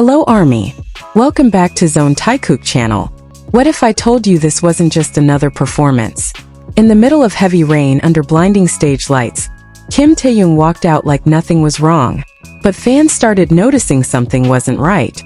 Hello Army. Welcome back to Zone Taekook channel. What if I told you this wasn't just another performance? In the middle of heavy rain under blinding stage lights, Kim Taehyung walked out like nothing was wrong. But fans started noticing something wasn't right.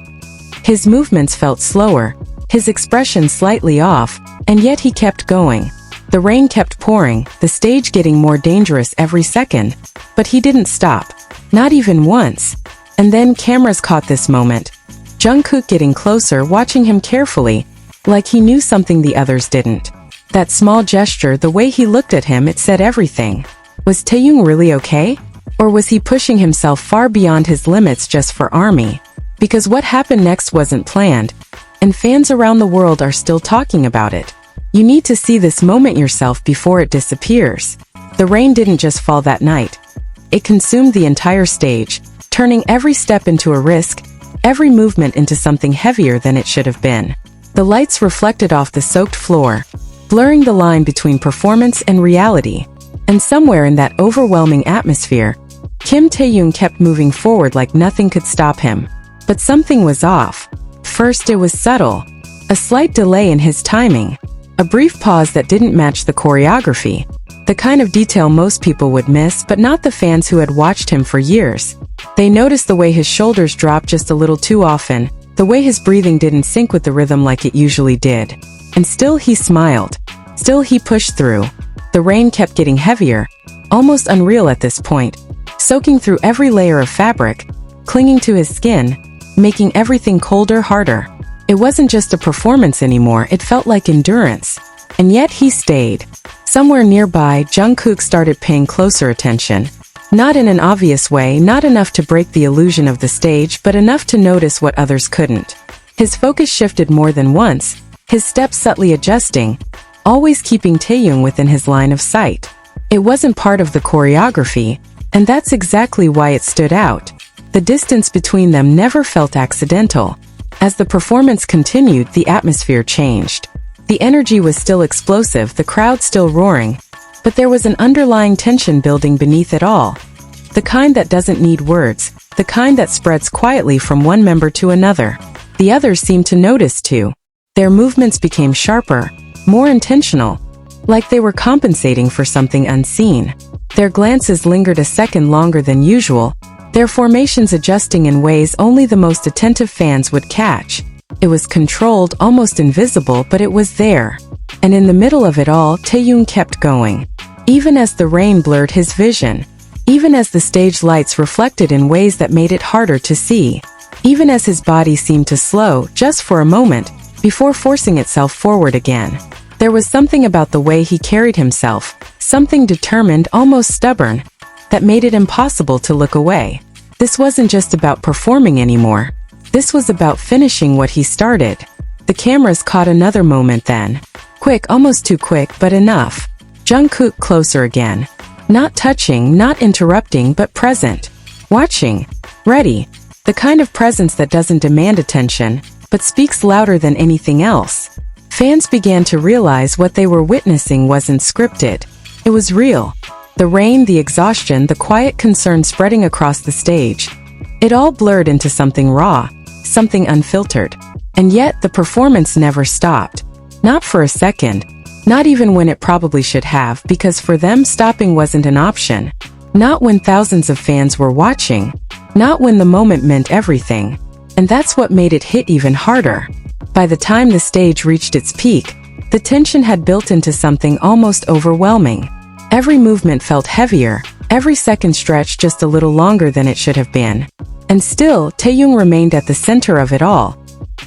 His movements felt slower, his expression slightly off, and yet he kept going. The rain kept pouring, the stage getting more dangerous every second, but he didn't stop. Not even once. And then cameras caught this moment. Jungkook getting closer, watching him carefully, like he knew something the others didn't. That small gesture, the way he looked at him, it said everything. Was Taehyung really okay? Or was he pushing himself far beyond his limits just for ARMY? Because what happened next wasn't planned, and fans around the world are still talking about it. You need to see this moment yourself before it disappears. The rain didn't just fall that night. It consumed the entire stage, turning every step into a risk, every movement into something heavier than it should have been. The lights reflected off the soaked floor, blurring the line between performance and reality. And somewhere in that overwhelming atmosphere, Kim Taehyung kept moving forward like nothing could stop him. But something was off. First, it was subtle. A slight delay in his timing. A brief pause that didn't match the choreography. The kind of detail most people would miss, but not the fans who had watched him for years. They noticed the way his shoulders dropped just a little too often, the way his breathing didn't sync with the rhythm like it usually did. And still he smiled. Still he pushed through. The rain kept getting heavier, almost unreal at this point, soaking through every layer of fabric, clinging to his skin, making everything colder, harder. It wasn't just a performance anymore, it felt like endurance. And yet he stayed. Somewhere nearby, Jungkook started paying closer attention. Not in an obvious way, not enough to break the illusion of the stage, but enough to notice what others couldn't. His focus shifted more than once, his steps subtly adjusting, always keeping Taehyung within his line of sight. It wasn't part of the choreography, and that's exactly why it stood out. The distance between them never felt accidental. As the performance continued, the atmosphere changed. The energy was still explosive, the crowd still roaring, but there was an underlying tension building beneath it all. The kind that doesn't need words, the kind that spreads quietly from one member to another. The others seemed to notice too. Their movements became sharper, more intentional, like they were compensating for something unseen. Their glances lingered a second longer than usual, their formations adjusting in ways only the most attentive fans would catch. It was controlled, almost invisible, but it was there. And in the middle of it all, Taehyung kept going. Even as the rain blurred his vision. Even as the stage lights reflected in ways that made it harder to see. Even as his body seemed to slow, just for a moment, before forcing itself forward again. There was something about the way he carried himself, something determined, almost stubborn, that made it impossible to look away. This wasn't just about performing anymore. This was about finishing what he started. The cameras caught another moment then. Quick, almost too quick, but enough. Jungkook closer again. Not touching, not interrupting, but present. Watching. Ready. The kind of presence that doesn't demand attention, but speaks louder than anything else. Fans began to realize what they were witnessing wasn't scripted. It was real. The rain, the exhaustion, the quiet concern spreading across the stage. It all blurred into something raw, something unfiltered. And yet, the performance never stopped. Not for a second. Not even when it probably should have, because for them stopping wasn't an option. Not when thousands of fans were watching. Not when the moment meant everything. And that's what made it hit even harder. By the time the stage reached its peak, the tension had built into something almost overwhelming. Every movement felt heavier, every second stretched just a little longer than it should have been. And still, Taehyung remained at the center of it all.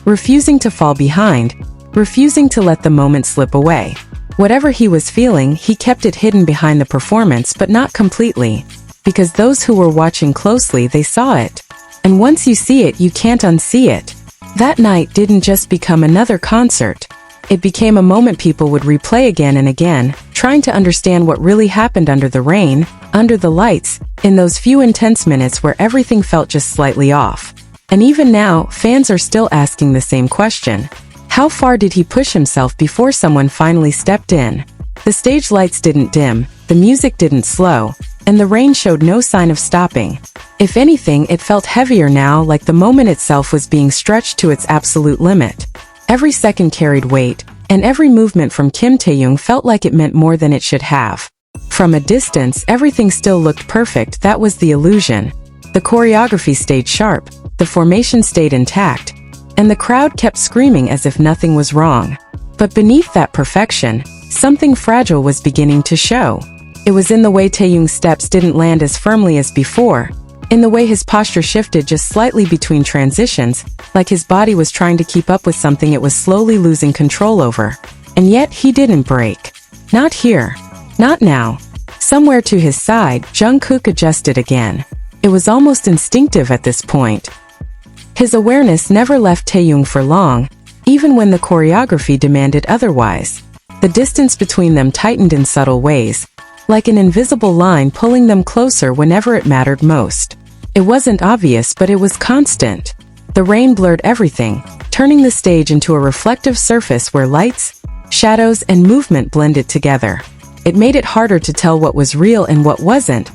Refusing to fall behind, refusing to let the moment slip away. Whatever he was feeling, he kept it hidden behind the performance, but not completely. Because those who were watching closely, they saw it. And once you see it, you can't unsee it. That night didn't just become another concert. It became a moment people would replay again and again, trying to understand what really happened under the rain, under the lights, in those few intense minutes where everything felt just slightly off. And even now, fans are still asking the same question. How far did he push himself before someone finally stepped in? The stage lights didn't dim, the music didn't slow, and the rain showed no sign of stopping. If anything, it felt heavier now, like the moment itself was being stretched to its absolute limit. Every second carried weight, and every movement from Kim Taehyung felt like it meant more than it should have. From a distance, everything still looked perfect. That was the illusion. The choreography stayed sharp, the formation stayed intact, and the crowd kept screaming as if nothing was wrong. But beneath that perfection, something fragile was beginning to show. It was in the way Taehyung's steps didn't land as firmly as before, in the way his posture shifted just slightly between transitions, like his body was trying to keep up with something it was slowly losing control over. And yet he didn't break. Not here. Not now. Somewhere to his side, Jungkook adjusted again. It was almost instinctive at this point. His awareness never left Taehyung for long, even when the choreography demanded otherwise. The distance between them tightened in subtle ways, like an invisible line pulling them closer whenever it mattered most. It wasn't obvious, but it was constant. The rain blurred everything, turning the stage into a reflective surface where lights, shadows, and movement blended together. It made it harder to tell what was real and what wasn't,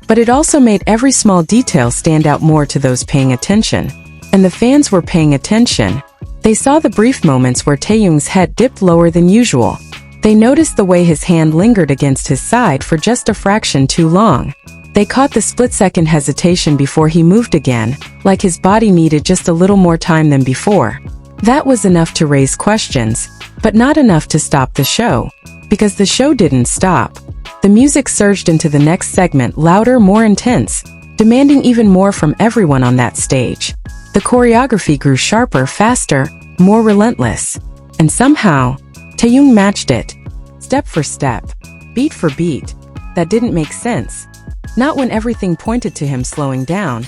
but it also made every small detail stand out more to those paying attention. And the fans were paying attention. They saw the brief moments where Taehyung's head dipped lower than usual. They noticed the way his hand lingered against his side for just a fraction too long. They caught the split-second hesitation before he moved again, like his body needed just a little more time than before. That was enough to raise questions, but not enough to stop the show. Because the show didn't stop. The music surged into the next segment, louder, more intense, demanding even more from everyone on that stage. The choreography grew sharper, faster, more relentless. And somehow, Taehyung matched it. Step for step, beat for beat. That didn't make sense. Not when everything pointed to him slowing down.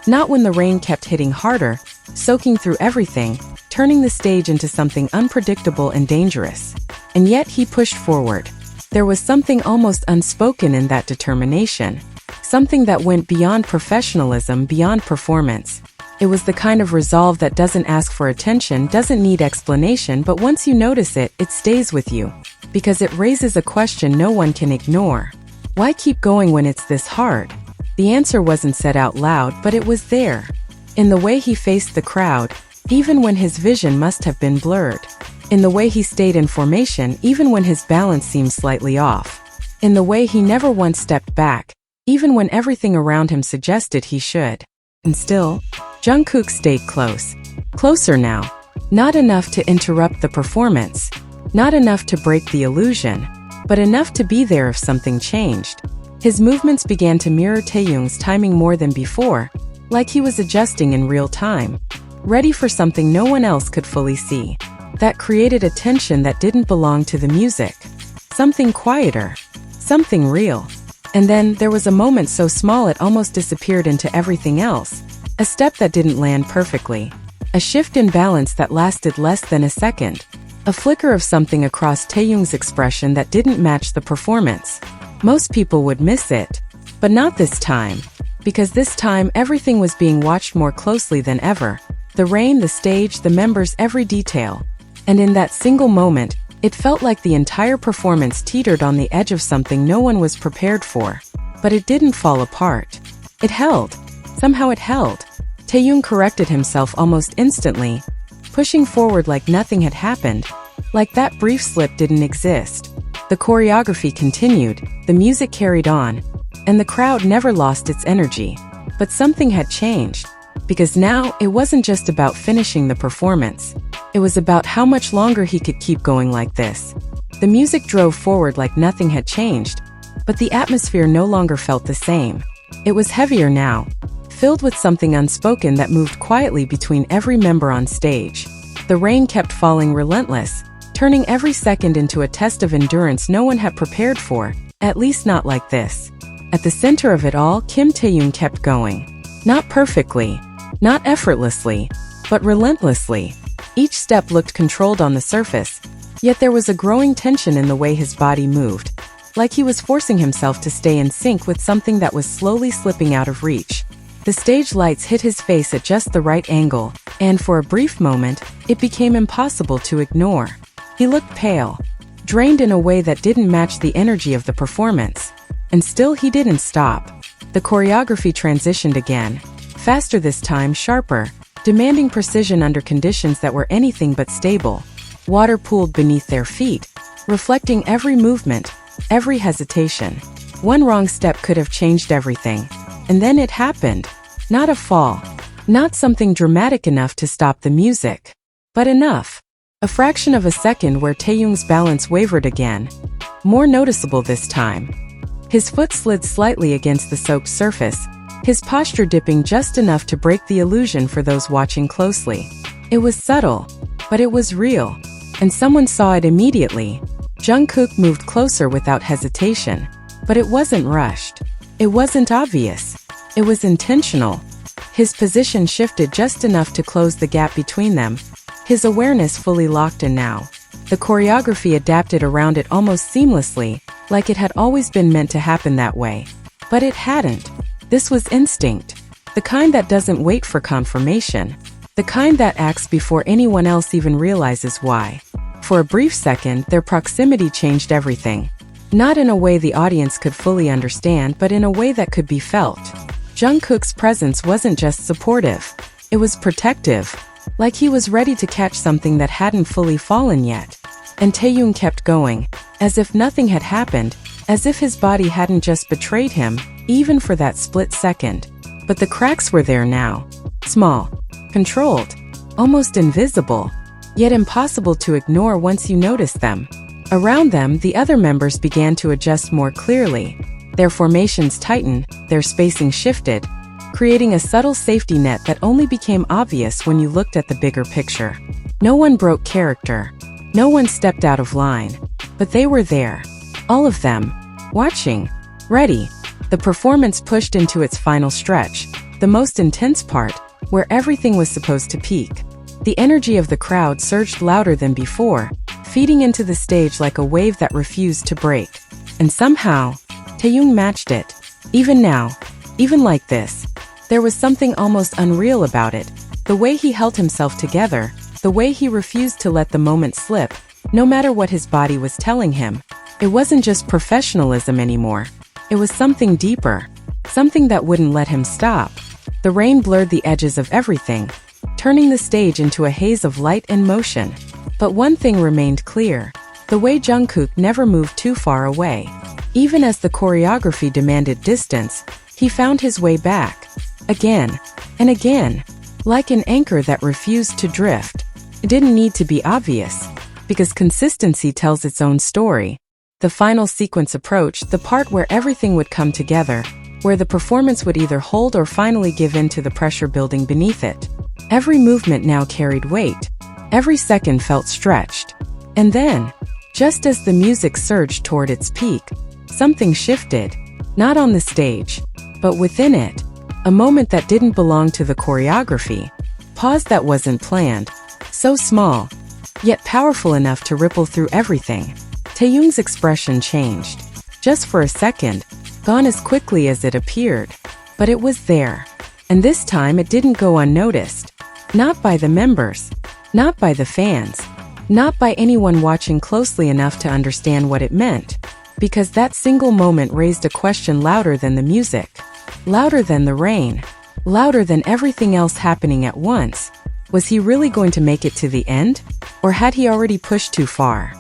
Not when the rain kept hitting harder, soaking through everything, turning the stage into something unpredictable and dangerous. And yet he pushed forward. There was something almost unspoken in that determination. Something that went beyond professionalism, beyond performance. It was the kind of resolve that doesn't ask for attention, doesn't need explanation, but once you notice it, it stays with you. Because it raises a question no one can ignore. Why keep going when it's this hard? The answer wasn't said out loud, but it was there. In the way he faced the crowd, even when his vision must have been blurred. In the way he stayed in formation, even when his balance seemed slightly off. In the way he never once stepped back, even when everything around him suggested he should. And still, Jungkook stayed close. Closer now. Not enough to interrupt the performance. Not enough to break the illusion. But enough to be there if something changed. His movements began to mirror Taehyung's timing more than before, like he was adjusting in real time. Ready for something no one else could fully see. That created a tension that didn't belong to the music. Something quieter. Something real. And then, there was a moment so small it almost disappeared into everything else. A step that didn't land perfectly. A shift in balance that lasted less than a second. A flicker of something across Taehyung's expression that didn't match the performance. Most people would miss it. But not this time. Because this time, everything was being watched more closely than ever. The rain, the stage, the members, every detail. And in that single moment, it felt like the entire performance teetered on the edge of something no one was prepared for. But it didn't fall apart. It held. Somehow it held. Taehyung corrected himself almost instantly, pushing forward like nothing had happened, like that brief slip didn't exist. The choreography continued, the music carried on, and the crowd never lost its energy. But something had changed. Because now, it wasn't just about finishing the performance. It was about how much longer he could keep going like this. The music drove forward like nothing had changed, but the atmosphere no longer felt the same. It was heavier now, filled with something unspoken that moved quietly between every member on stage. The rain kept falling relentless, turning every second into a test of endurance no one had prepared for, at least not like this. At the center of it all, Kim Taehyung kept going. Not perfectly, not effortlessly, but relentlessly. Each step looked controlled on the surface, yet there was a growing tension in the way his body moved, like he was forcing himself to stay in sync with something that was slowly slipping out of reach. The stage lights hit his face at just the right angle, and for a brief moment, it became impossible to ignore. He looked pale, drained in a way that didn't match the energy of the performance. And still he didn't stop. The choreography transitioned again. Faster this time, sharper, demanding precision under conditions that were anything but stable. Water pooled beneath their feet, reflecting every movement, every hesitation. One wrong step could have changed everything. And then it happened. Not a fall. Not something dramatic enough to stop the music. But enough. A fraction of a second where Taehyung's balance wavered again. More noticeable this time. His foot slid slightly against the soap's surface, his posture dipping just enough to break the illusion for those watching closely. It was subtle, but it was real, and someone saw it immediately. Jungkook moved closer without hesitation, but it wasn't rushed. It wasn't obvious. It was intentional. His position shifted just enough to close the gap between them, his awareness fully locked in now. The choreography adapted around it almost seamlessly, like it had always been meant to happen that way. But it hadn't. This was instinct. The kind that doesn't wait for confirmation. The kind that acts before anyone else even realizes why. For a brief second, their proximity changed everything. Not in a way the audience could fully understand, but in a way that could be felt. Jungkook's presence wasn't just supportive. It was protective. Like he was ready to catch something that hadn't fully fallen yet. And Taehyung kept going, as if nothing had happened, as if his body hadn't just betrayed him, even for that split second. But the cracks were there now. Small, controlled, almost invisible, yet impossible to ignore once you noticed them. Around them, the other members began to adjust more clearly. Their formations tightened, their spacing shifted, creating a subtle safety net that only became obvious when you looked at the bigger picture. No one broke character. No one stepped out of line. But they were there. All of them. Watching. Ready. The performance pushed into its final stretch. The most intense part, where everything was supposed to peak. The energy of the crowd surged louder than before, feeding into the stage like a wave that refused to break. And somehow, Taehyung matched it. Even now. Even like this. There was something almost unreal about it. The way he held himself together. The way he refused to let the moment slip, no matter what his body was telling him. It wasn't just professionalism anymore. It was something deeper. Something that wouldn't let him stop. The rain blurred the edges of everything, turning the stage into a haze of light and motion. But one thing remained clear. The way Jungkook never moved too far away. Even as the choreography demanded distance, he found his way back. Again and again. Like an anchor that refused to drift. It didn't need to be obvious, because consistency tells its own story. The final sequence approached, the part where everything would come together, where the performance would either hold or finally give in to the pressure building beneath it. Every movement now carried weight. Every second felt stretched. And then, just as the music surged toward its peak, something shifted. Not on the stage, but within it. A moment that didn't belong to the choreography. Pause that wasn't planned. So small, yet powerful enough to ripple through everything. Taehyung's expression changed. Just for a second, gone as quickly as it appeared. But it was there. And this time it didn't go unnoticed. Not by the members. Not by the fans. Not by anyone watching closely enough to understand what it meant. Because that single moment raised a question louder than the music. Louder than the rain. Louder than everything else happening at once. Was he really going to make it to the end? Or had he already pushed too far?